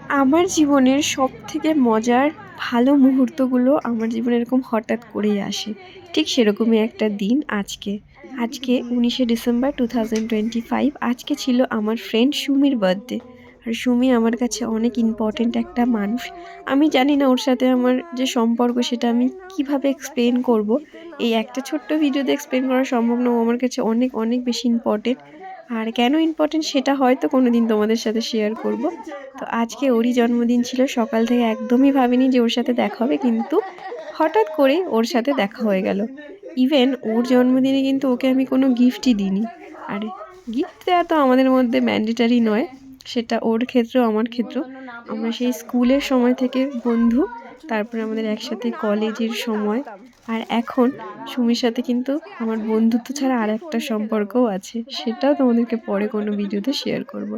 আমার জীবনের সবথেকে মজার ভালো মুহূর্তগুলো আমার জীবনে এরকম হঠাৎ করেই আসে। ঠিক সেরকমই একটা দিন আজকে। আজকে ১৯শে ডিসেম্বর 2025 আজকে ছিল আমার ফ্রেন্ড সুমির বার্থডে। আর সুমি আমার কাছে অনেক ইম্পর্ট্যান্ট একটা মানুষ। আমি জানি না ওর সাথে আমার যে সম্পর্ক সেটা আমি কিভাবে এক্সপ্লেন করব। এই একটা ছোট্ট ভিডিওতে এক্সপ্লেন করা সম্ভব না। ও আমার কাছে অনেক, অনেক বেশি ইম্পর্ট্যান্ট। আর কেন ইম্পর্ট্যান্ট সেটা হয়তো কোনোদিন তোমাদের সাথে শেয়ার করব। তো আজকে ওরই জন্মদিন ছিল। সকাল থেকে একদমই ভাবিনি যে ওর সাথে দেখা হবে, কিন্তু হঠাৎ করেই ওর সাথে দেখা হয়ে গেল। ইভেন ওর জন্মদিনে কিন্তু ওকে আমি কোনো গিফটই দিইনি। আর গিফট দেওয়া তো আমাদের মধ্যে ম্যান্ডেটারি নয়, সেটা ওর ক্ষেত্রেও আমার ক্ষেত্রেও। আমরা সেই স্কুলের সময় থেকে বন্ধু, তারপরে আমাদের একসাথে কলেজের সময়, আর এখন সুমির সাথে কিন্তু আমার বন্ধুত্ব ছাড়া আর একটা সম্পর্কও আছে, সেটাও তোমাদেরকে পরে কোনো ভিডিওতে শেয়ার করব।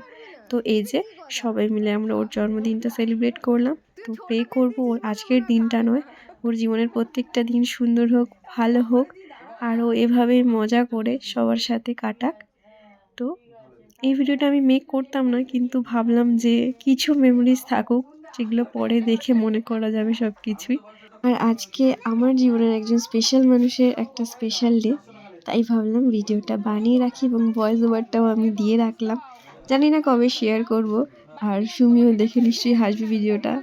তো এই যে সবাই মিলে আমরা ওর জন্মদিনটা সেলিব্রেট করলাম। তো প্রে করবো ওর আজকের দিনটা নয়, ওর জীবনের প্রত্যেকটা দিন সুন্দর হোক, ভালো হোক, আর ও এভাবেই মজা করে সবার সাথে কাটাক। তো এই ভিডিওটা আমি মেক করতাম না, কিন্তু ভাবলাম যে কিছু মেমোরিজ থাকুক, যেগুলো পরে দেখে মনে করা যাবে সব কিছুই। আর আজকে আমার জীবনের একজন স্পেশাল মানুষের একটা স্পেশাল ডে, তাই ভাবলাম ভিডিওটা বানিয়ে রাখি এবং ভয়েস ওভারটাও আমি দিয়ে রাখলাম। জানি না কবে শেয়ার করব। আর সুমিও দেখে নিশ্চয়ই হাসবে ভিডিওটা।